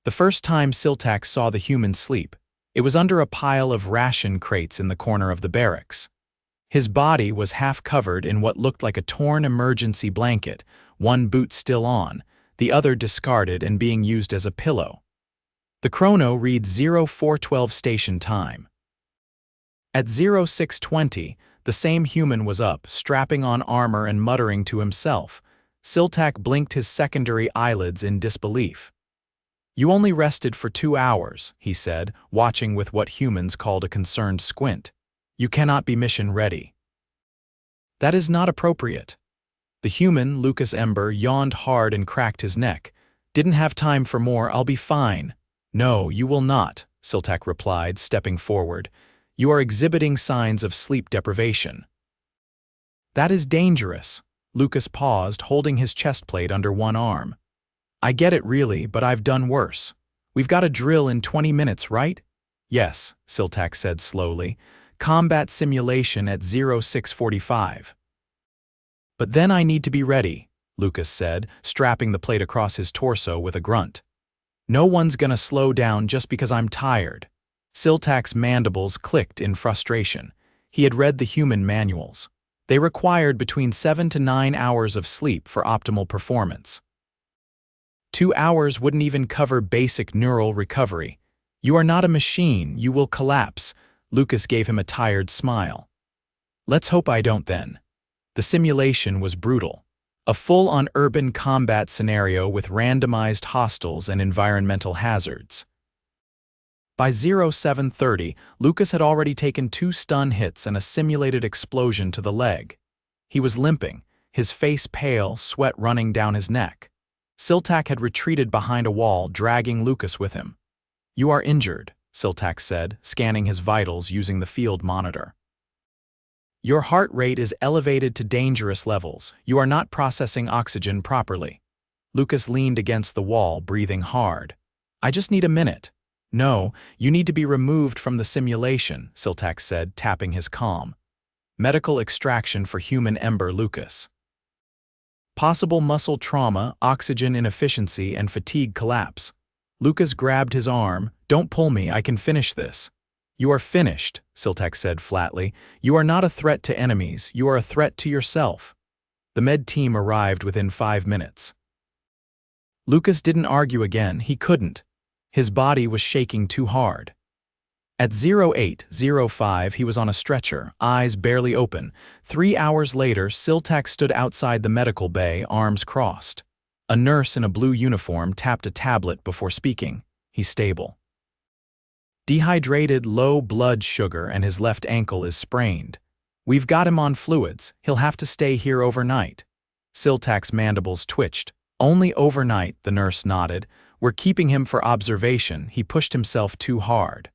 The first time Siltak saw the human sleep, it was under a pile of ration crates in the corner of the barracks. His body was half covered in what looked like a torn emergency blanket, one boot still on, the other discarded and being used as a pillow. The chrono reads 0412 station time. At 0620, the same human was up, strapping on armor and muttering to himself. Siltak blinked his secondary eyelids in disbelief. "You only rested for 2 hours," he said, watching with what humans called a concerned squint. "You cannot be mission ready." "That is not appropriate." The human, Lucas Ember, yawned hard and cracked his neck. "Didn't have time for more, I'll be fine." "No, you will not," Siltak replied, stepping forward. "You are exhibiting signs of sleep deprivation." "That is dangerous." Lucas paused, holding his chest plate under one arm. "I get it really, but I've done worse. We've got a drill in 20 minutes, right?" "Yes," Siltak said slowly. "Combat simulation at 0645. "But then I need to be ready," Lucas said, strapping the plate across his torso with a grunt. "No one's gonna slow down just because I'm tired." Siltak's mandibles clicked in frustration. He had read the human manuals. They required between 7 to 9 hours of sleep for optimal performance. 2 hours wouldn't even cover basic neural recovery. "You are not a machine, you will collapse." Lucas gave him a tired smile. "Let's hope I don't then." The simulation was brutal. A full-on urban combat scenario with randomized hostiles and environmental hazards. By 0730, Lucas had already taken 2 stun hits and a simulated explosion to the leg. He was limping, his face pale, sweat running down his neck. Siltak had retreated behind a wall, dragging Lucas with him. "You are injured," Siltak said, scanning his vitals using the field monitor. "Your heart rate is elevated to dangerous levels. You are not processing oxygen properly." Lucas leaned against the wall, breathing hard. "I just need a minute." "No, you need to be removed from the simulation," Siltak said, tapping his comm. "Medical extraction for human Ember Lucas. Possible muscle trauma, oxygen inefficiency, and fatigue collapse." Lucas grabbed his arm. "Don't pull me, I can finish this." "You are finished," Siltak said flatly. "You are not a threat to enemies, you are a threat to yourself." The med team arrived within 5 minutes. Lucas didn't argue again, he couldn't. His body was shaking too hard. At 0805, he was on a stretcher, eyes barely open. 3 hours later, Siltak stood outside the medical bay, arms crossed. A nurse in a blue uniform tapped a tablet before speaking. "He's stable. Dehydrated, low blood sugar, and his left ankle is sprained. We've got him on fluids. He'll have to stay here overnight." Siltak's mandibles twitched. "Only overnight," the nurse nodded. "We're keeping him for observation. He pushed himself too hard."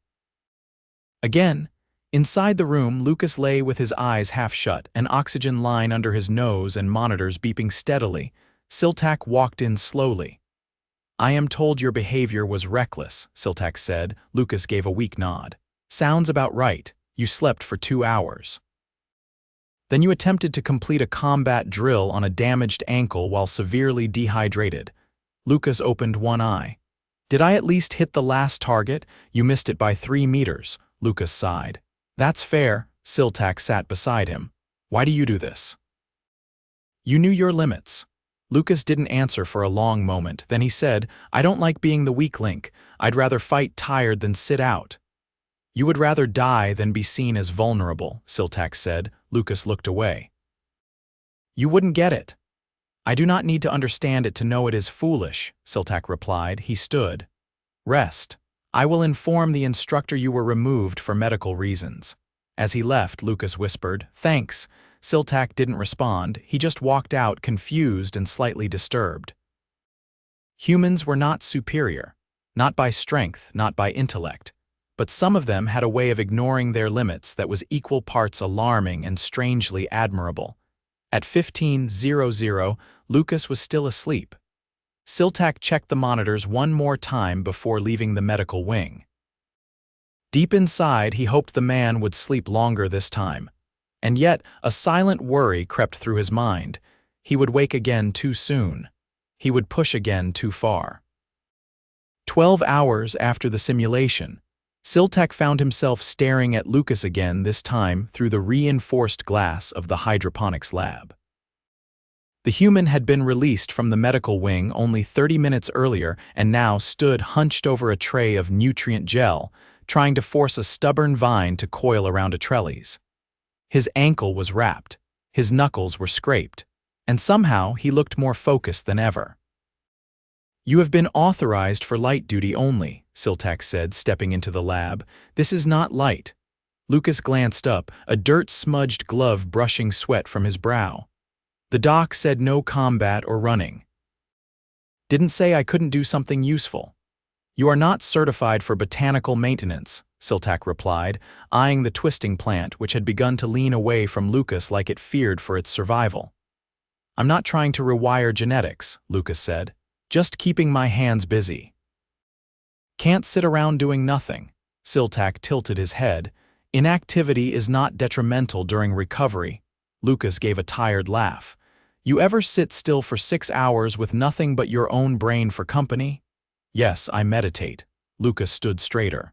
Again, inside the room, Lucas lay with his eyes half shut, an oxygen line under his nose and monitors beeping steadily. Siltak walked in slowly. "I am told your behavior was reckless," Siltak said. Lucas gave a weak nod. "Sounds about right. You slept for 2 hours. Then you attempted to complete a combat drill on a damaged ankle while severely dehydrated." Lucas opened one eye. "Did I at least hit the last target? You missed it by 3 meters. Lucas sighed. "That's fair." Siltak sat beside him. "Why do you do this?" "You knew your limits." Lucas didn't answer for a long moment. Then he said, "I don't like being the weak link. I'd rather fight tired than sit out." "You would rather die than be seen as vulnerable," Siltak said. Lucas looked away. "You wouldn't get it." "I do not need to understand it to know it is foolish," Siltak replied. He stood. "Rest. I will inform the instructor you were removed for medical reasons." As he left, Lucas whispered, "Thanks." Siltak didn't respond. He just walked out, confused and slightly disturbed. Humans were not superior. Not by strength, not by intellect. But some of them had a way of ignoring their limits that was equal parts alarming and strangely admirable. At 15:00, Lucas was still asleep. Siltak checked the monitors one more time before leaving the medical wing. Deep inside, he hoped the man would sleep longer this time. And yet, a silent worry crept through his mind. He would wake again too soon. He would push again too far. 12 hours after the simulation, Siltak found himself staring at Lucas again, this time through the reinforced glass of the hydroponics lab. The human had been released from the medical wing only 30 minutes earlier and now stood hunched over a tray of nutrient gel, trying to force a stubborn vine to coil around a trellis. His ankle was wrapped, his knuckles were scraped, and somehow he looked more focused than ever. "You have been authorized for light duty only," Siltak said, stepping into the lab. "This is not light." Lucas glanced up, a dirt-smudged glove brushing sweat from his brow. "The doc said no combat or running." "Didn't say I couldn't do something useful." "You are not certified for botanical maintenance," Siltak replied, eyeing the twisting plant which had begun to lean away from Lucas like it feared for its survival. "I'm not trying to rewire genetics," Lucas said. "Just keeping my hands busy." "Can't sit around doing nothing." Siltak tilted his head. "Inactivity is not detrimental during recovery." Lucas gave a tired laugh. "You ever sit still for 6 hours with nothing but your own brain for company?" "Yes, I meditate." Lucas stood straighter.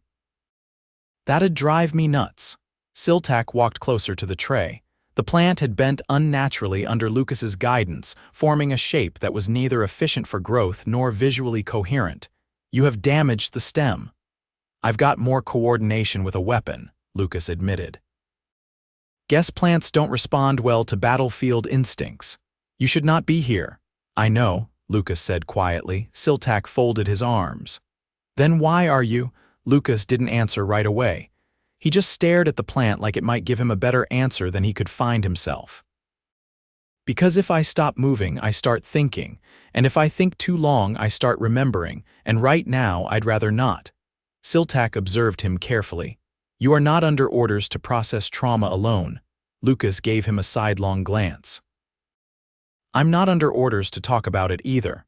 "That'd drive me nuts." Siltak walked closer to the tray. The plant had bent unnaturally under Lucas's guidance, forming a shape that was neither efficient for growth nor visually coherent. "You have damaged the stem." "I've got more coordination with a weapon," Lucas admitted. "Guess plants don't respond well to battlefield instincts. You should not be here." "I know," Lucas said quietly. Siltak folded his arms. "Then why are you?" Lucas didn't answer right away. He just stared at the plant like it might give him a better answer than he could find himself. "Because if I stop moving, I start thinking, and if I think too long, I start remembering, and right now I'd rather not." Siltak observed him carefully. "You are not under orders to process trauma alone." Lucas gave him a sidelong glance. "I'm not under orders to talk about it either.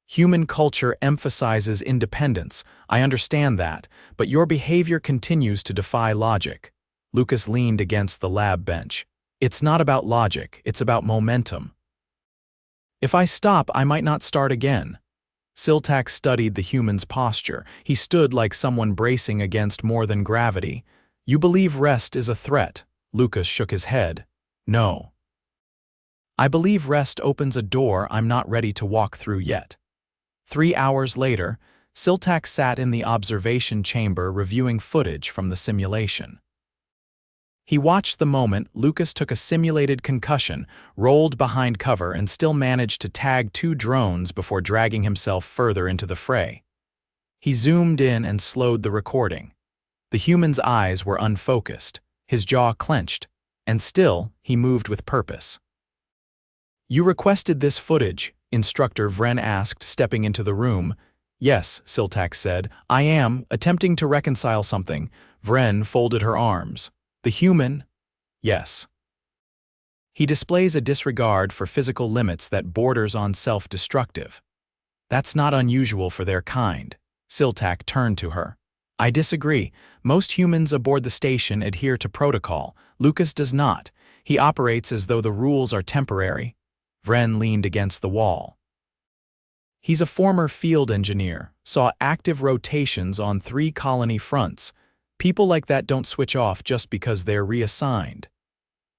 Human culture emphasizes independence, I understand that, but your behavior continues to defy logic." Lucas leaned against the lab bench. "It's not about logic, it's about momentum. If I stop, I might not start again." Siltak studied the human's posture. He stood like someone bracing against more than gravity. "You believe rest is a threat?" Lucas shook his head. "No. I believe rest opens a door I'm not ready to walk through yet." 3 hours later, Siltak sat in the observation chamber reviewing footage from the simulation. He watched the moment Lucas took a simulated concussion, rolled behind cover, and still managed to tag 2 drones before dragging himself further into the fray. He zoomed in and slowed the recording. The human's eyes were unfocused, his jaw clenched, and still he moved with purpose. "You requested this footage?" Instructor Vren asked, stepping into the room. "Yes," Siltak said. "I am attempting to reconcile something." Vren folded her arms. "The human?" "Yes. He displays a disregard for physical limits that borders on self-destructive. That's not unusual for their kind." Siltak turned to her. "I disagree. Most humans aboard the station adhere to protocol. Lucas does not. He operates as though the rules are temporary." Vren leaned against the wall. "He's a former field engineer, saw active rotations on 3 colony fronts. People like that don't switch off just because they're reassigned.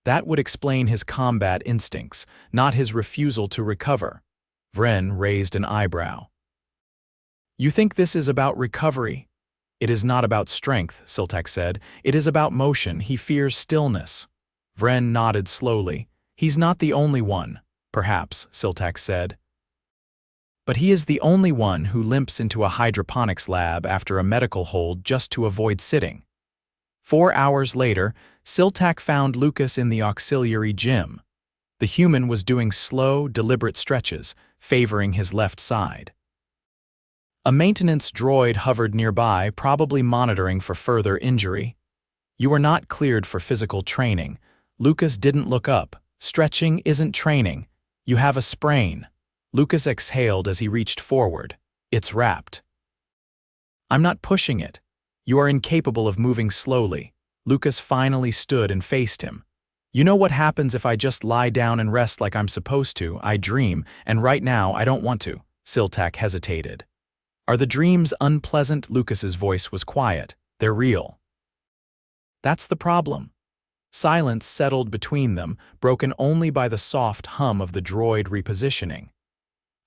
That would explain his combat instincts, not his refusal to recover." Vren raised an eyebrow. "You think this is about recovery?" "It is not about strength," Siltak said. "It is about motion. He fears stillness." Vren nodded slowly. "He's not the only one." "Perhaps," Siltak said. "But he is the only one who limps into a hydroponics lab after a medical hold just to avoid sitting." 4 hours later, Siltak found Lucas in the auxiliary gym. The human was doing slow, deliberate stretches, favoring his left side. A maintenance droid hovered nearby, probably monitoring for further injury. "You are not cleared for physical training." Lucas didn't look up. "Stretching isn't training. You have a sprain." Lucas exhaled as he reached forward. "It's wrapped." "I'm not pushing it. You are incapable of moving slowly." Lucas finally stood and faced him. "You know what happens if I just lie down and rest like I'm supposed to? I dream, and right now I don't want to." Siltak hesitated. Are the dreams unpleasant? Lucas's voice was quiet. They're real. That's the problem. Silence settled between them, broken only by the soft hum of the droid repositioning.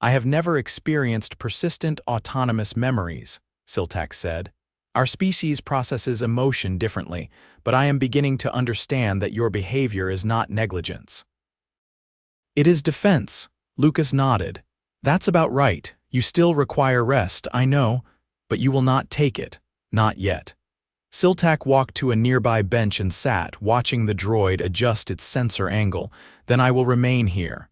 I have never experienced persistent autonomous memories, Siltak said. Our species processes emotion differently, but I am beginning to understand that your behavior is not negligence. It is defense, Lucas nodded. That's about right. You still require rest, I know, but you will not take it. Not yet. Siltak walked to a nearby bench and sat, watching the droid adjust its sensor angle. Then I will remain here.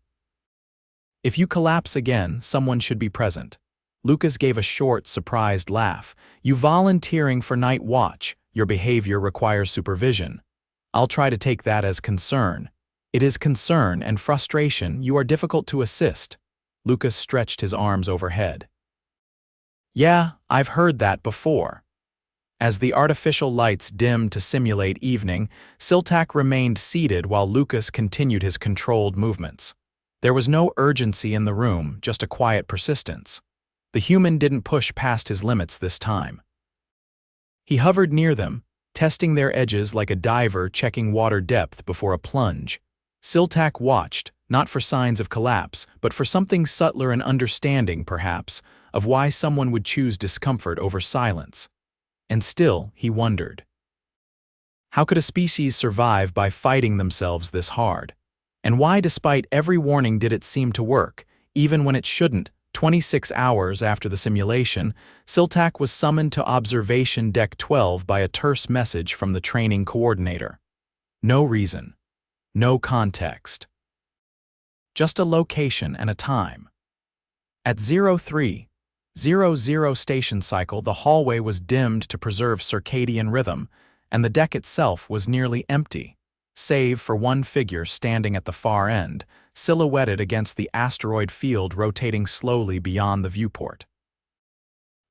If you collapse again, someone should be present. Lucas gave a short, surprised laugh. You volunteering for night watch. Your behavior requires supervision. I'll try to take that as concern. It is concern and frustration. You are difficult to assist. Lucas stretched his arms overhead. Yeah, I've heard that before. As the artificial lights dimmed to simulate evening, Siltak remained seated while Lucas continued his controlled movements. There was no urgency in the room, just a quiet persistence. The human didn't push past his limits this time. He hovered near them, testing their edges like a diver checking water depth before a plunge. Siltak watched, not for signs of collapse, but for something subtler and understanding, perhaps, of why someone would choose discomfort over silence. And still, he wondered. How could a species survive by fighting themselves this hard? And why, despite every warning, did it seem to work, even when it shouldn't? 26 hours after the simulation, Siltak was summoned to Observation Deck 12 by a terse message from the training coordinator. No reason. No context. Just a location and a time. At 03:00 station cycle, the hallway was dimmed to preserve circadian rhythm, and the deck itself was nearly empty, save for one figure standing at the far end, silhouetted against the asteroid field rotating slowly beyond the viewport.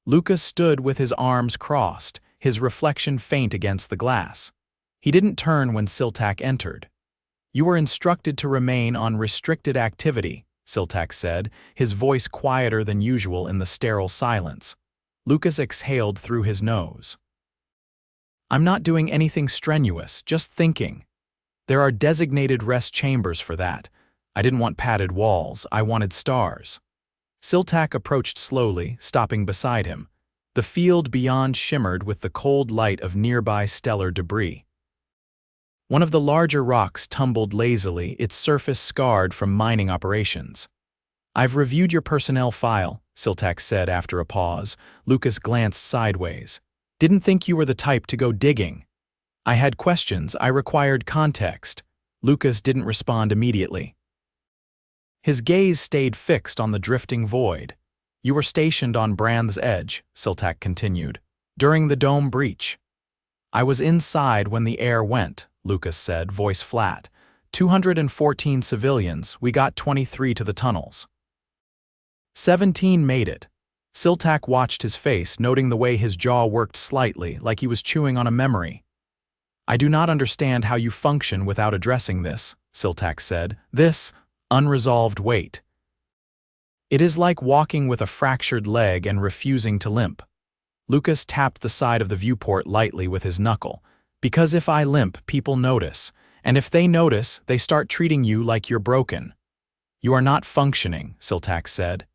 Lucas stood with his arms crossed, his reflection faint against the glass. He didn't turn when Siltak entered. You were instructed to remain on restricted activity, Siltak said, his voice quieter than usual in the sterile silence. Lucas exhaled through his nose. I'm not doing anything strenuous, just thinking. There are designated rest chambers for that. I didn't want padded walls, I wanted stars. Siltak approached slowly, stopping beside him. The field beyond shimmered with the cold light of nearby stellar debris. One of the larger rocks tumbled lazily, its surface scarred from mining operations. I've reviewed your personnel file, Siltak said after a pause. Lucas glanced sideways. Didn't think you were the type to go digging. I had questions, I required context. Lucas didn't respond immediately. His gaze stayed fixed on the drifting void. You were stationed on Bran's Edge, Siltak continued, during the dome breach. I was inside when the air went, Lucas said, voice flat. 214 civilians, we got 23 to the tunnels. 17 made it. Siltak watched his face, noting the way his jaw worked slightly, like he was chewing on a memory. I do not understand how you function without addressing this, Siltak said. This unresolved weight. It is like walking with a fractured leg and refusing to limp. Lucas tapped the side of the viewport lightly with his knuckle. Because if I limp, people notice, and if they notice, they start treating you like you're broken. You are not functioning, Siltak said.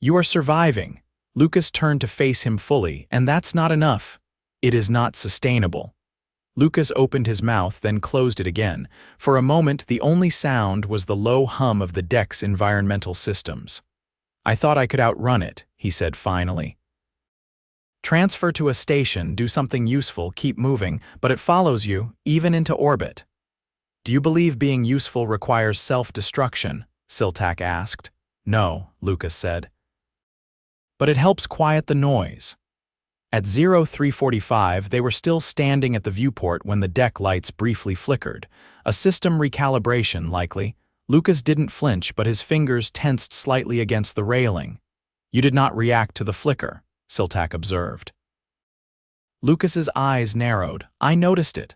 You are surviving. Lucas turned to face him fully, and that's not enough. It is not sustainable. Lucas opened his mouth, then closed it again. For a moment, the only sound was the low hum of the deck's environmental systems. I thought I could outrun it, he said finally. Transfer to a station, do something useful, keep moving, but it follows you, even into orbit. Do you believe being useful requires self-destruction? Siltak asked. No, Lucas said. But it helps quiet the noise. At 03:45, they were still standing at the viewport when the deck lights briefly flickered. A system recalibration, likely. Lucas didn't flinch, but his fingers tensed slightly against the railing. You did not react to the flicker, Siltak observed. Lucas's eyes narrowed. I noticed it.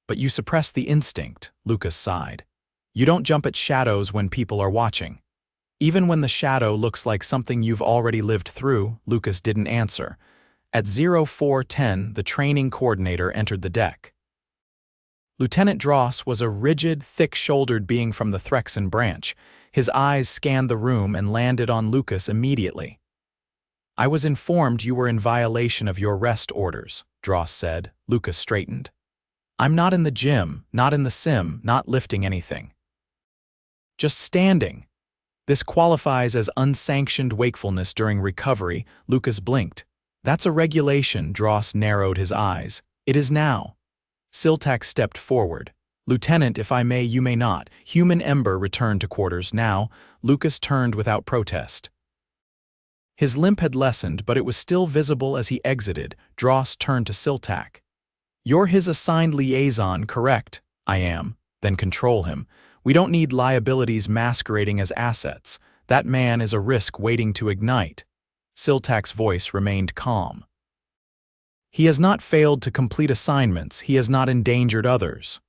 But you suppressed the instinct, Lucas sighed. You don't jump at shadows when people are watching. Even when the shadow looks like something you've already lived through, Lucas didn't answer. At 0410, the training coordinator entered the deck. Lieutenant Dross was a rigid, thick-shouldered being from the Threxan branch. His eyes scanned the room and landed on Lucas immediately. "I was informed you were in violation of your rest orders," Dross said. Lucas straightened. "I'm not in the gym, not in the sim, not lifting anything. Just standing." "This qualifies as unsanctioned wakefulness during recovery," Lucas blinked. "That's a regulation," Dross narrowed his eyes. "It is now." Siltak stepped forward. "Lieutenant, if I may, you may not." Human Ember returned to quarters. Now, Lucas turned without protest. His limp had lessened, but it was still visible as he exited. Dross turned to Siltak. "You're his assigned liaison, correct?" "I am." "Then control him. We don't need liabilities masquerading as assets. That man is a risk waiting to ignite." Siltak's voice remained calm. "He has not failed to complete assignments. He has not endangered others."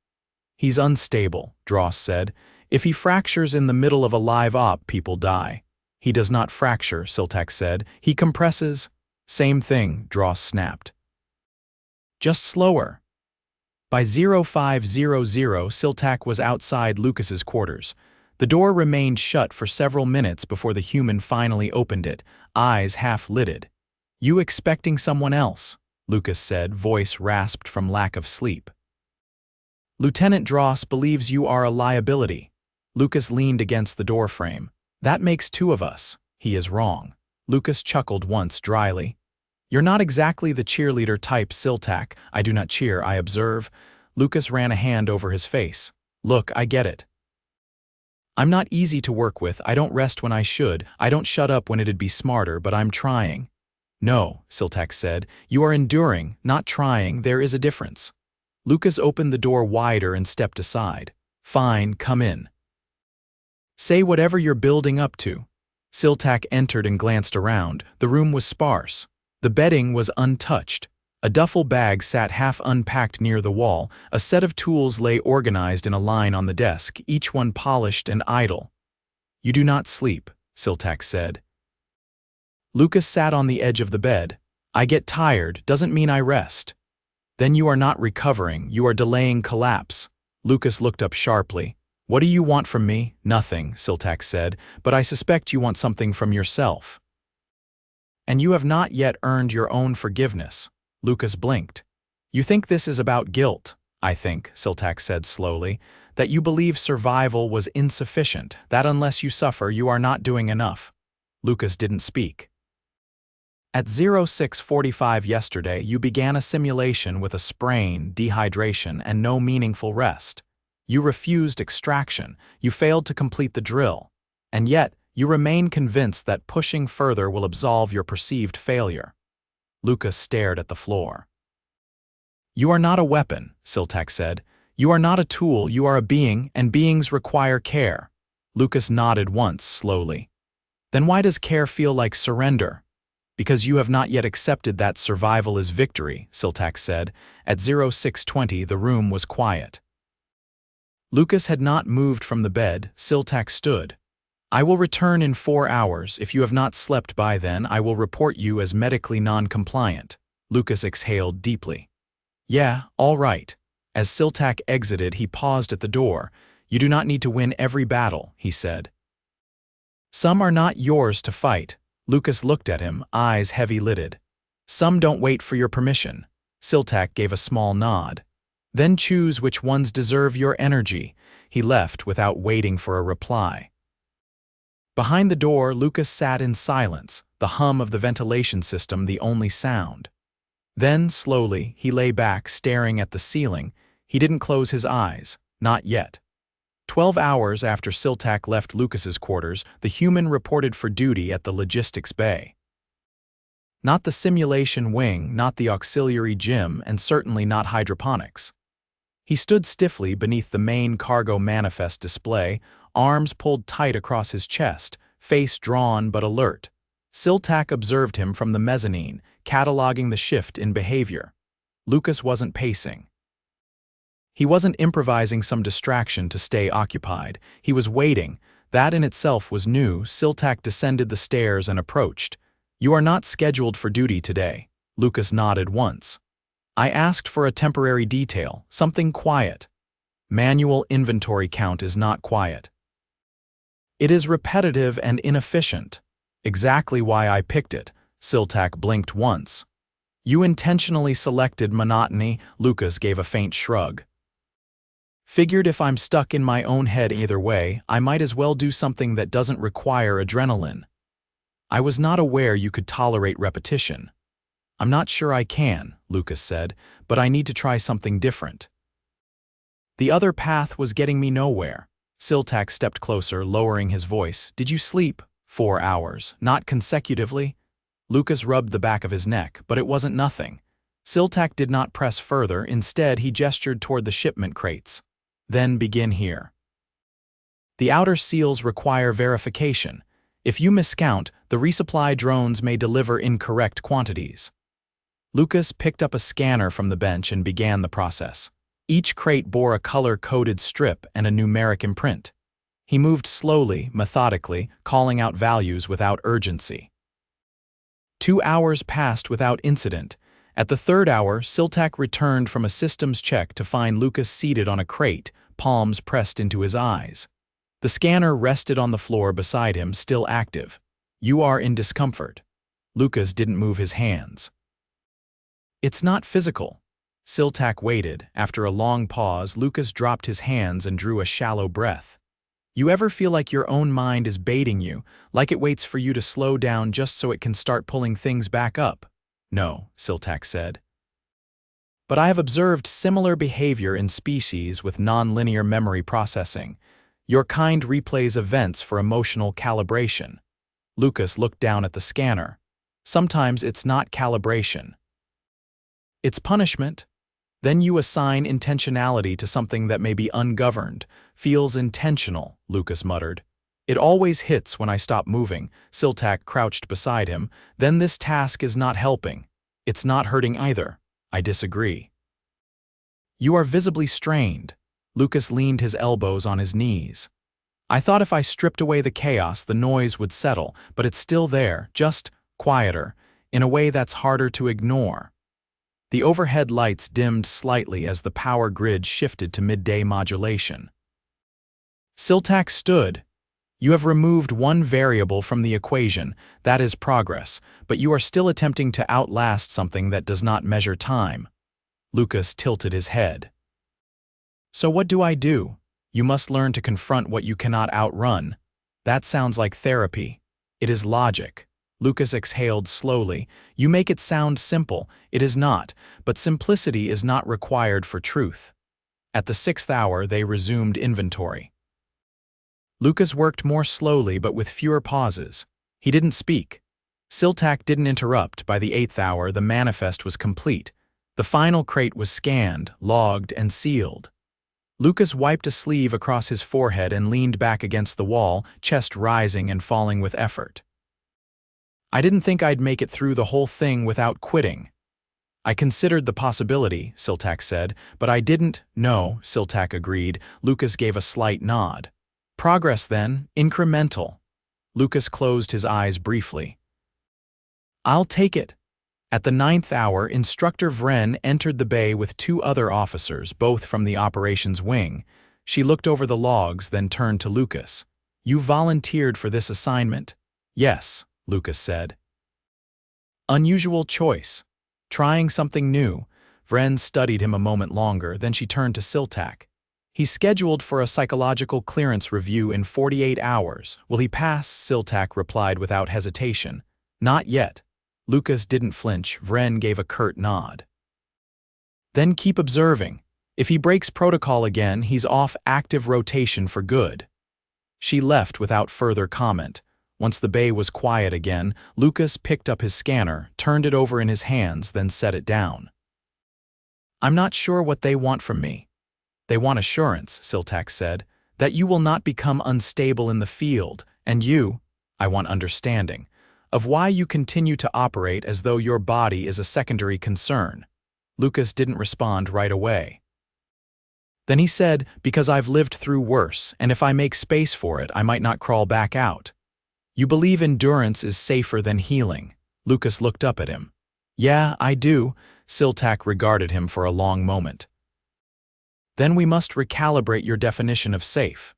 "He's unstable," Dross said. "If he fractures in the middle of a live op, people die." "He does not fracture," Siltak said. "He compresses." "Same thing," Dross snapped. "Just slower." By 0500, Siltak was outside Lucas's quarters. The door remained shut for several minutes before the human finally opened it, eyes half-lidded. "You expecting someone else?" Lucas said, voice rasped from lack of sleep. "Lieutenant Dross believes you are a liability." Lucas leaned against the doorframe. "That makes two of us." "He is wrong." Lucas chuckled once dryly. "You're not exactly the cheerleader type, Siltak." "I do not cheer, I observe." Lucas ran a hand over his face. "Look, I get it. I'm not easy to work with. I don't rest when I should. I don't shut up when it'd be smarter, but I'm trying." "No," Siltak said. "You are enduring, not trying. There is a difference." Lucas opened the door wider and stepped aside. "Fine, come in. Say whatever you're building up to." Siltak entered and glanced around. The room was sparse. The bedding was untouched. A duffel bag sat half unpacked near the wall. A set of tools lay organized in a line on the desk, each one polished and idle. "You do not sleep," Siltak said. Lucas sat on the edge of the bed. "I get tired doesn't mean I rest." "Then you are not recovering, you are delaying collapse." Lucas looked up sharply. "What do you want from me?" "Nothing," Siltak said, "but I suspect you want something from yourself. And you have not yet earned your own forgiveness." Lucas blinked. "You think this is about guilt?" "I think," Siltak said slowly, "that you believe survival was insufficient, that unless you suffer you are not doing enough." Lucas didn't speak. "At 0645 yesterday you began a simulation with a sprain, dehydration, and no meaningful rest. You refused extraction, you failed to complete the drill, and yet you remain convinced that pushing further will absolve your perceived failure." Lucas stared at the floor. "You are not a weapon," Siltak said. "You are not a tool, you are a being, and beings require care." Lucas nodded once, slowly. "Then why does care feel like surrender?" "Because you have not yet accepted that survival is victory," Siltak said. At 0620 the room was quiet. Lucas had not moved from the bed. Siltak stood. "I will return in 4 hours. If you have not slept by then, I will report you as medically non-compliant." Lucas exhaled deeply. "Yeah, all right." As Siltak exited, he paused at the door. "You do not need to win every battle," he said. "Some are not yours to fight." Lucas looked at him, eyes heavy-lidded. "Some don't wait for your permission." Siltak gave a small nod. "Then choose which ones deserve your energy." He left without waiting for a reply. Behind the door, Lucas sat in silence, the hum of the ventilation system the only sound. Then, slowly, he lay back, staring at the ceiling. He didn't close his eyes, not yet. 12 hours after Siltak left Lucas's quarters, the human reported for duty at the logistics bay. Not the simulation wing, not the auxiliary gym, and certainly not hydroponics. He stood stiffly beneath the main cargo manifest display, arms pulled tight across his chest, face drawn but alert. Siltak observed him from the mezzanine, cataloging the shift in behavior. Lucas wasn't pacing. He wasn't improvising some distraction to stay occupied. He was waiting, That in itself was new. Siltak descended the stairs and approached. "You are not scheduled for duty today." Lucas nodded once. "I asked for a temporary detail, something quiet." "Manual inventory count is not quiet. It is repetitive and inefficient." "Exactly why I picked it." Siltak blinked once. "You intentionally selected monotony." Lucas gave a faint shrug. "Figured if I'm stuck in my own head either way, I might as well do something that doesn't require adrenaline." "I was not aware you could tolerate repetition." "I'm not sure I can," Lucas said, "but I need to try something different." "The other path was getting me nowhere." Siltak stepped closer, lowering his voice. "Did you sleep?" 4 hours, not consecutively." Lucas rubbed the back of his neck, but it wasn't nothing. Siltak did not press further. Instead, he gestured toward the shipment crates. "Then begin here. The outer seals require verification. If you miscount, the resupply drones may deliver incorrect quantities." Lucas picked up a scanner from the bench and began the process. Each crate bore a color-coded strip and a numeric imprint. He moved slowly, methodically, calling out values without urgency. 2 hours passed without incident. At the 3rd hour, Siltak returned from a systems check to find Lucas seated on a crate, palms pressed into his eyes. The scanner rested on the floor beside him, still active. "You are in discomfort." Lucas didn't move his hands. "It's not physical." Siltak waited. After a long pause, Lucas dropped his hands and drew a shallow breath. "You ever feel like your own mind is baiting you, like it waits for you to slow down just so it can start pulling things back up?" "No," Siltak said. "But I have observed similar behavior in species with nonlinear memory processing. Your kind replays events for emotional calibration." Lucas looked down at the scanner. "Sometimes it's not calibration. It's punishment. Then you assign intentionality to something that may be ungoverned." "Feels intentional," Lucas muttered. "It always hits when I stop moving." Siltak crouched beside him. "Then this task is not helping." "It's not hurting either." "I disagree." "You are visibly strained." Lucas leaned his elbows on his knees. "I thought if I stripped away the chaos, the noise would settle, but it's still there, just quieter, in a way that's harder to ignore." The overhead lights dimmed slightly as the power grid shifted to midday modulation. Siltak stood. "You have removed one variable from the equation, that is progress, but you are still attempting to outlast something that does not measure time." Lucas tilted his head. "So what do I do?" "You must learn to confront what you cannot outrun." "That sounds like therapy." "It is logic." Lucas exhaled slowly. "You make it sound simple. It is not, but simplicity is not required for truth." At the 6th hour, they resumed inventory. Lucas worked more slowly but with fewer pauses. He didn't speak. Siltak didn't interrupt. By the 8th hour, the manifest was complete. The final crate was scanned, logged, and sealed. Lucas wiped a sleeve across his forehead and leaned back against the wall, chest rising and falling with effort. "I didn't think I'd make it through the whole thing without quitting." "I considered the possibility," Siltak said, "but I didn't." "No," Siltak agreed. Lucas gave a slight nod. "Progress then, incremental." Lucas closed his eyes briefly. "I'll take it." At the 9th hour, Instructor Vren entered the bay with 2 other officers, both from the operations wing. She looked over the logs, then turned to Lucas. "You volunteered for this assignment?" "Yes," Lucas said. "Unusual choice. Trying something new." Vren studied him a moment longer, then she turned to Siltak. "He's scheduled for a psychological clearance review in 48 hours. Will he pass?" Siltak replied without hesitation. "Not yet." Lucas didn't flinch. Vren gave a curt nod. "Then keep observing. If he breaks protocol again, he's off active rotation for good." She left without further comment. Once the bay was quiet again, Lucas picked up his scanner, turned it over in his hands, then set it down. "I'm not sure what they want from me." "They want assurance," Siltak said, "that you will not become unstable in the field, and you, I want understanding, of why you continue to operate as though your body is a secondary concern." Lucas didn't respond right away. Then he said, because I've lived through worse, and if I make space for it, I might not crawl back out. You believe endurance is safer than healing. Lucas looked up at him. Yeah, I do. Siltak regarded him for a long moment. Then we must recalibrate your definition of safe.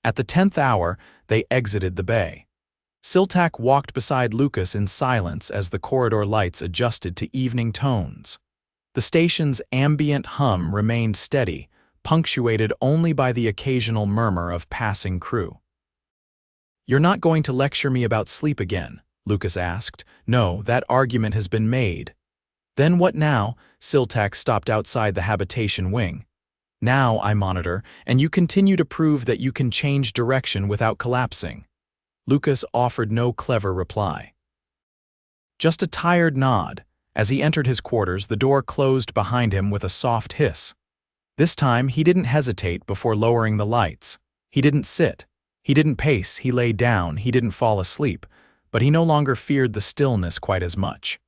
At the 10th hour, they exited the bay. Siltak walked beside Lucas in silence as the corridor lights adjusted to evening tones. The station's ambient hum remained steady, punctuated only by the occasional murmur of passing crew. You're not going to lecture me about sleep again, Lucas asked. No, that argument has been made. Then what now? Siltak stopped outside the habitation wing. Now I monitor, and you continue to prove that you can change direction without collapsing. Lucas offered no clever reply. Just a tired nod. As he entered his quarters, the door closed behind him with a soft hiss. This time, he didn't hesitate before lowering the lights. He didn't sit. He didn't pace. He lay down. He didn't fall asleep. But he no longer feared the stillness quite as much.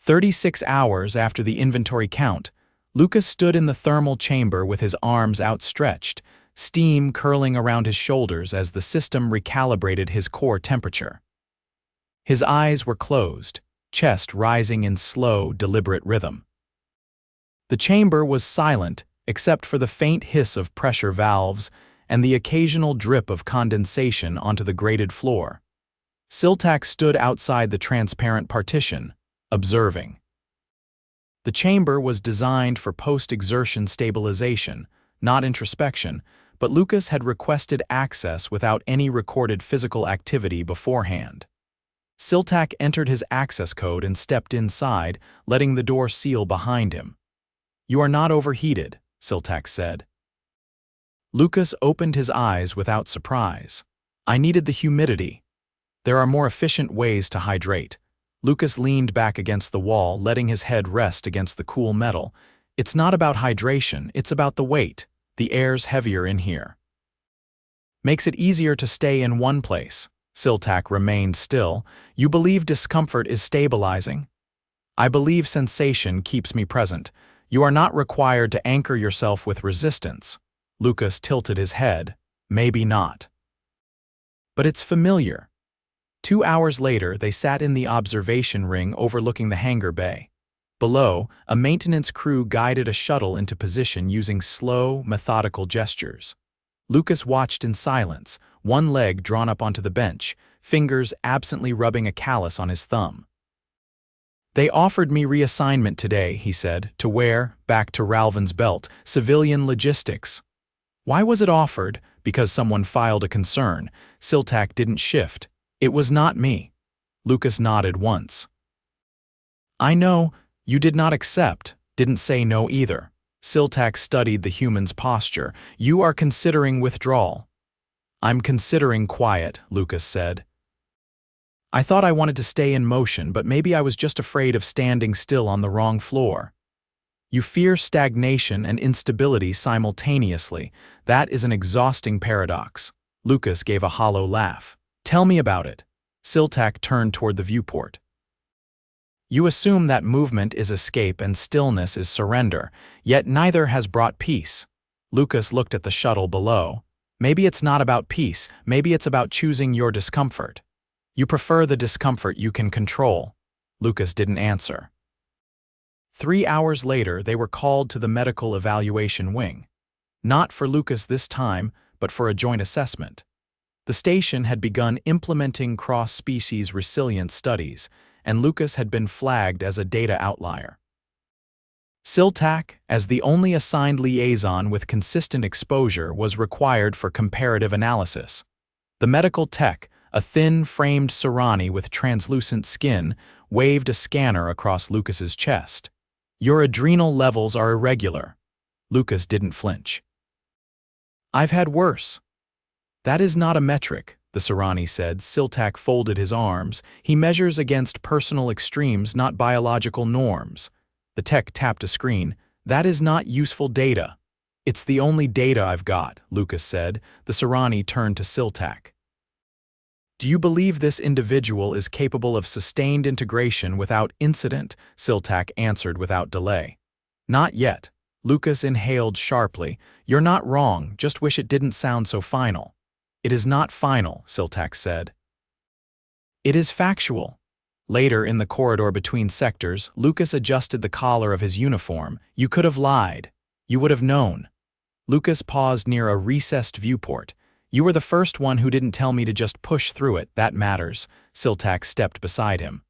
36 hours after the inventory count, Lucas stood in the thermal chamber with his arms outstretched, steam curling around his shoulders as the system recalibrated his core temperature. His eyes were closed, chest rising in slow, deliberate rhythm. The chamber was silent except for the faint hiss of pressure valves and the occasional drip of condensation onto the grated floor. Siltak stood outside the transparent partition, observing. The chamber was designed for post-exertion stabilization, not introspection, but Lucas had requested access without any recorded physical activity beforehand. Siltak entered his access code and stepped inside, letting the door seal behind him. You are not overheated, Siltak said. Lucas opened his eyes without surprise. I needed the humidity. There are more efficient ways to hydrate. Lucas leaned back against the wall, letting his head rest against the cool metal. It's not about hydration, it's about the weight. The air's heavier in here. Makes it easier to stay in one place. Siltak remained still. You believe discomfort is stabilizing? I believe sensation keeps me present. You are not required to anchor yourself with resistance. Lucas tilted his head. Maybe not. But it's familiar. 2 hours later, they sat in the observation ring overlooking the hangar bay. Below, a maintenance crew guided a shuttle into position using slow, methodical gestures. Lucas watched in silence, one leg drawn up onto the bench, fingers absently rubbing a callus on his thumb. They offered me reassignment today, he said, to wear, back to Ralvin's belt, civilian logistics. Why was it offered? Because someone filed a concern. Siltak didn't shift. It was not me. Lucas nodded once. I know, you did not accept, didn't say no either. Siltak studied the human's posture. You are considering withdrawal. I'm considering quiet, Lucas said. I thought I wanted to stay in motion, but maybe I was just afraid of standing still on the wrong floor. You fear stagnation and instability simultaneously. That is an exhausting paradox. Lucas gave a hollow laugh. Tell me about it. Siltak turned toward the viewport. You assume that movement is escape and stillness is surrender, yet neither has brought peace. Lucas looked at the shuttle below. Maybe it's not about peace, maybe it's about choosing your discomfort. You prefer the discomfort you can control. Lucas didn't answer. 3 hours later, they were called to the medical evaluation wing. Not for Lucas this time, but for a joint assessment. The station had begun implementing cross-species resilience studies, and Lucas had been flagged as a data outlier. Siltak, as the only assigned liaison with consistent exposure, was required for comparative analysis. The medical tech, a thin-framed Sirani with translucent skin, waved a scanner across Lucas's chest. Your adrenal levels are irregular. Lucas didn't flinch. I've had worse. That is not a metric, the Sirani said. Siltak folded his arms. He measures against personal extremes, not biological norms. The tech tapped a screen. That is not useful data. It's the only data I've got, Lucas said. The Sirani turned to Siltak. Do you believe this individual is capable of sustained integration without incident? Siltak answered without delay. Not yet. Lucas inhaled sharply. You're not wrong, just wish it didn't sound so final. It is not final, Siltak said. It is factual. Later in the corridor between sectors, Lucas adjusted the collar of his uniform. You could have lied. You would have known. Lucas paused near a recessed viewport. You were the first one who didn't tell me to just push through it, that matters. Siltak stepped beside him.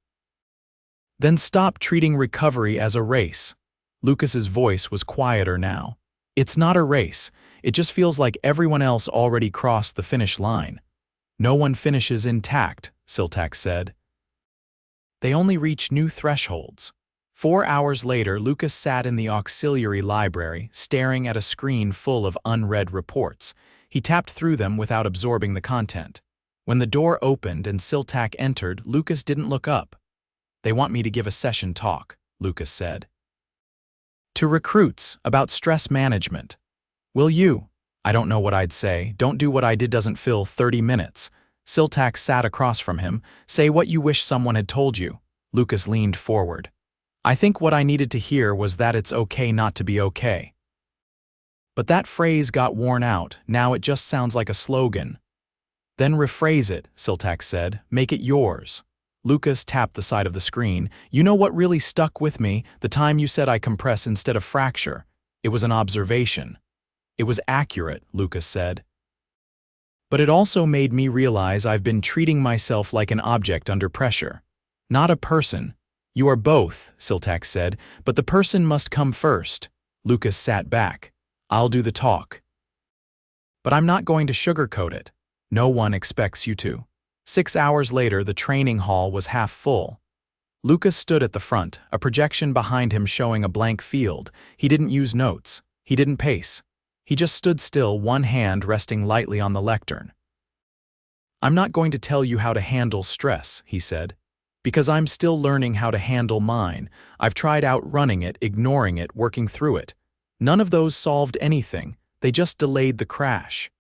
Then stop treating recovery as a race. Lucas's voice was quieter now. It's not a race. It just feels like everyone else already crossed the finish line. No one finishes intact, Siltak said. They only reach new thresholds. 4 hours later, Lucas sat in the auxiliary library, staring at a screen full of unread reports. He tapped through them without absorbing the content. When the door opened and Siltak entered, Lucas didn't look up. They want me to give a session talk, Lucas said. To recruits, about stress management. Will you? I don't know what I'd say. Don't do what I did doesn't fill 30 minutes. Siltak sat across from him. Say what you wish someone had told you. Lucas leaned forward. I think what I needed to hear was that it's okay not to be okay. But that phrase got worn out. Now it just sounds like a slogan. Then rephrase it, Siltak said. Make it yours. Lucas tapped the side of the screen. You know what really stuck with me? The time you said I compress instead of fracture. It was an observation. It was accurate, Lucas said. But it also made me realize I've been treating myself like an object under pressure. Not a person. You are both, Siltak said, but the person must come first. Lucas sat back. I'll do the talk. But I'm not going to sugarcoat it. No one expects you to. 6 hours later, the training hall was half full. Lucas stood at the front, a projection behind him showing a blank field. He didn't use notes. He didn't pace. He just stood still, one hand resting lightly on the lectern. I'm not going to tell you how to handle stress, he said, because I'm still learning how to handle mine. I've tried outrunning it, ignoring it, working through it. None of those solved anything. They just delayed the crash.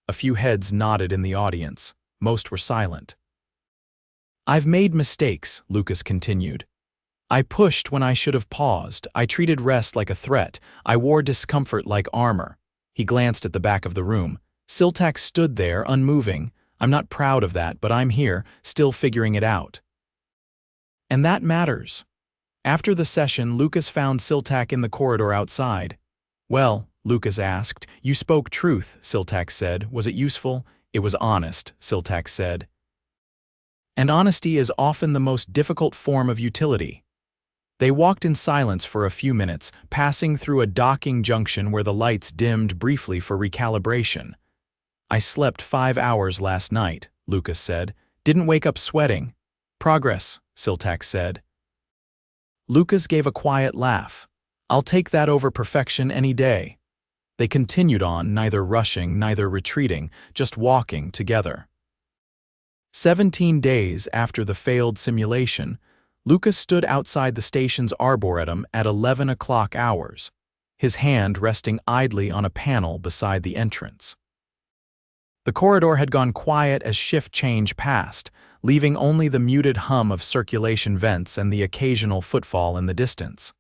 A few heads nodded in the audience. Most were silent. I've made mistakes, Lucas continued. I pushed when I should have paused. I treated rest like a threat. I wore discomfort like armor. He glanced at the back of the room. Siltak stood there, unmoving. I'm not proud of that, but I'm here, still figuring it out. And that matters. After the session, Lucas found Siltak in the corridor outside. Well, Lucas asked. You spoke truth, Siltak said. Was it useful? It was honest, Siltak said. And honesty is often the most difficult form of utility. They walked in silence for a few minutes, passing through a docking junction where the lights dimmed briefly for recalibration. I slept 5 hours last night, Lucas said. Didn't wake up sweating. Progress, Siltak said. Lucas gave a quiet laugh. I'll take that over perfection any day. They continued on, neither rushing, neither retreating, just walking together. 17 days after the failed simulation, Lucas stood outside the station's arboretum at 11 o'clock hours, his hand resting idly on a panel beside the entrance. The corridor had gone quiet as shift change passed, leaving only the muted hum of circulation vents and the occasional footfall in the distance.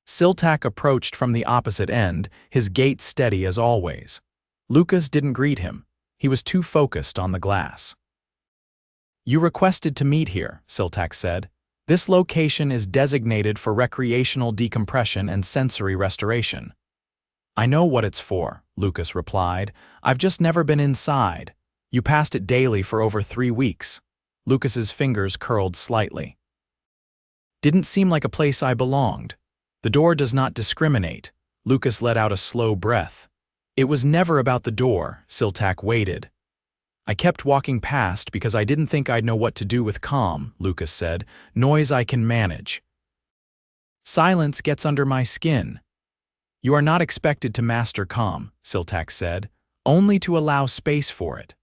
Siltak approached from the opposite end, his gait steady as always. Lucas didn't greet him. He was too focused on the glass. You requested to meet here, Siltak said. This location is designated for recreational decompression and sensory restoration. I know what it's for, Lucas replied. I've just never been inside. You passed it daily for over 3 weeks. Lucas's fingers curled slightly. Didn't seem like a place I belonged. The door does not discriminate. Lucas let out a slow breath. It was never about the door, Siltak waited. I kept walking past because I didn't think I'd know what to do with calm, Lucas said. Noise I can manage. Silence gets under my skin. You are not expected to master calm, Siltak said, only to allow space for it.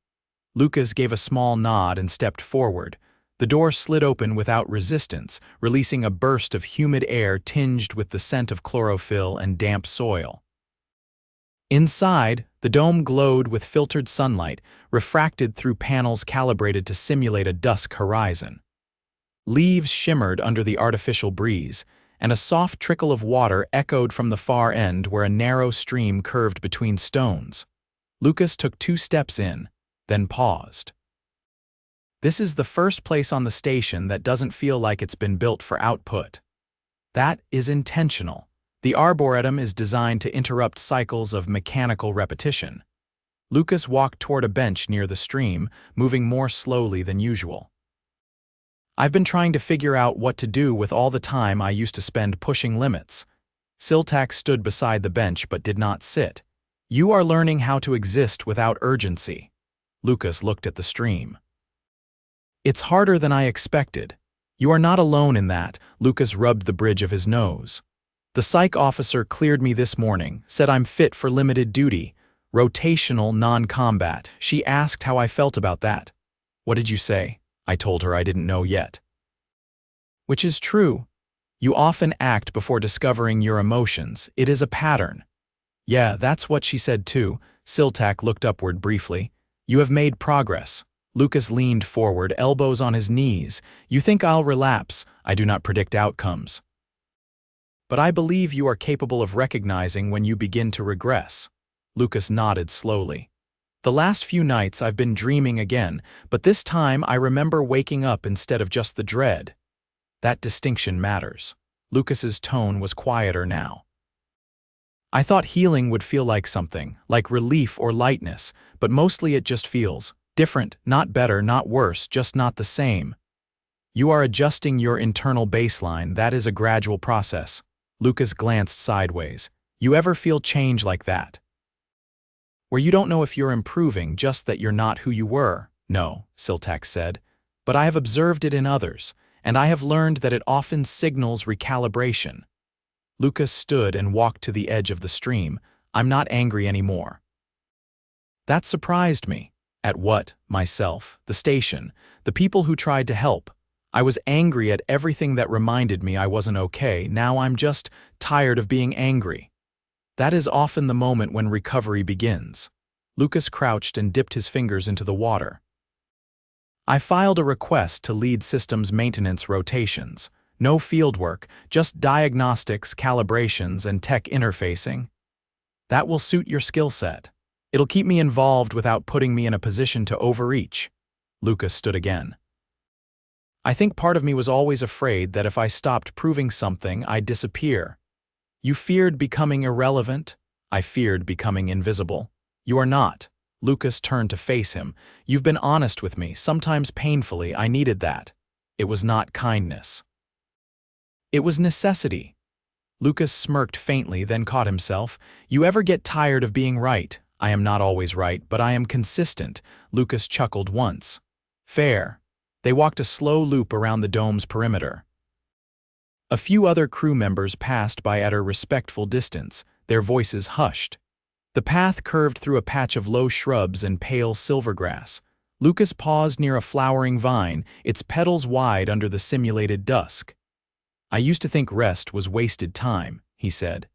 Lucas gave a small nod and stepped forward. The door slid open without resistance, releasing a burst of humid air tinged with the scent of chlorophyll and damp soil. Inside, the dome glowed with filtered sunlight, refracted through panels calibrated to simulate a dusk horizon. Leaves shimmered under the artificial breeze, and a soft trickle of water echoed from the far end where a narrow stream curved between stones. Lucas took 2 steps in, then paused. This is the first place on the station that doesn't feel like it's been built for output. That is intentional. The Arboretum is designed to interrupt cycles of mechanical repetition. Lucas walked toward a bench near the stream, moving more slowly than usual. I've been trying to figure out what to do with all the time I used to spend pushing limits. Siltak stood beside the bench but did not sit. You are learning how to exist without urgency. Lucas looked at the stream. It's harder than I expected. You are not alone in that. Lucas rubbed the bridge of his nose. The psych officer cleared me this morning, said I'm fit for limited duty, rotational non-combat. She asked how I felt about that. What did you say? I told her I didn't know yet. Which is true. You often act before discovering your emotions. It is a pattern. Yeah, that's what she said too. Siltak looked upward briefly. You have made progress. Lucas leaned forward, elbows on his knees. You think I'll relapse. I do not predict outcomes. But I believe you are capable of recognizing when you begin to regress. Lucas nodded slowly. The last few nights I've been dreaming again, but this time I remember waking up instead of just the dread. That distinction matters. Lucas's tone was quieter now. I thought healing would feel like something, like relief or lightness, but mostly it just feels different, not better, not worse, just not the same. You are adjusting your internal baseline. That is a gradual process. Lucas glanced sideways. You ever feel change like that? Where you don't know if you're improving, just that you're not who you were? No, Siltak said. But I have observed it in others, and I have learned that it often signals recalibration. Lucas stood and walked to the edge of the stream. I'm not angry anymore. That surprised me. At what? Myself, the station, the people who tried to help. I was angry at everything that reminded me I wasn't okay. Now I'm just tired of being angry. That is often the moment when recovery begins. Lucas crouched and dipped his fingers into the water. I filed a request to lead systems maintenance rotations. No fieldwork, just diagnostics, calibrations, and tech interfacing. That will suit your skill set. It'll keep me involved without putting me in a position to overreach. Lucas stood again. I think part of me was always afraid that if I stopped proving something, I'd disappear. You feared becoming irrelevant. I feared becoming invisible. You are not. Lucas turned to face him. You've been honest with me, sometimes painfully. I needed that. It was not kindness. It was necessity. Lucas smirked faintly, then caught himself. You ever get tired of being right? I am not always right, but I am consistent. Lucas chuckled once. Fair. They walked a slow loop around the dome's perimeter. A few other crew members passed by at a respectful distance, their voices hushed. The path curved through a patch of low shrubs and pale silvergrass. Lucas paused near a flowering vine, its petals wide under the simulated dusk. I used to think rest was wasted time, he said.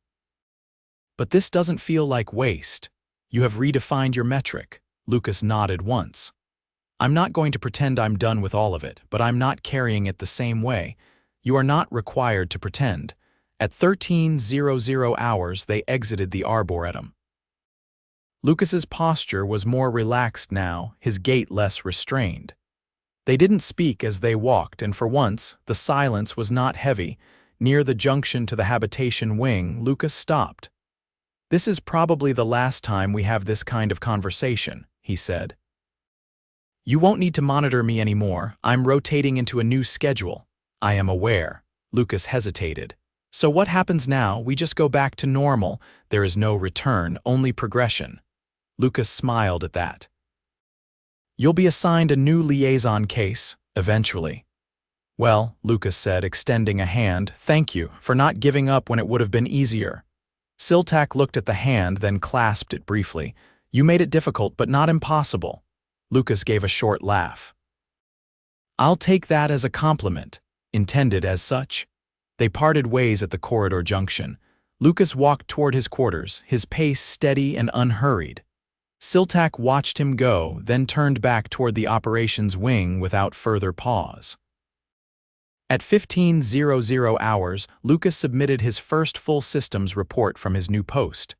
But this doesn't feel like waste. You have redefined your metric. Lucas nodded once. I'm not going to pretend I'm done with all of it, but I'm not carrying it the same way. You are not required to pretend. At 13:00 hours, they exited the Arboretum. Lucas's posture was more relaxed now, his gait less restrained. They didn't speak as they walked, and for once, the silence was not heavy. Near the junction to the habitation wing, Lucas stopped. This is probably the last time we have this kind of conversation, he said. You won't need to monitor me anymore. I'm rotating into a new schedule. I am aware. Lucas hesitated. So what happens now? We just go back to normal. There is no return, only progression. Lucas smiled at that. You'll be assigned a new liaison case, eventually. Well, Lucas said, extending a hand, thank you for not giving up when it would have been easier. Siltak looked at the hand, then clasped it briefly. You made it difficult, but not impossible. Lucas gave a short laugh. I'll take that as a compliment, intended as such. They parted ways at the corridor junction. Lucas walked toward his quarters, his pace steady and unhurried. Siltak watched him go, then turned back toward the operations wing without further pause. At 15:00 hours, Lucas submitted his first full systems report from his new post.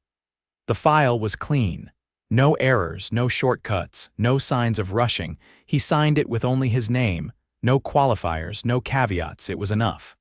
The file was clean. No errors, no shortcuts, no signs of rushing. He signed it with only his name. No qualifiers, no caveats, it was enough.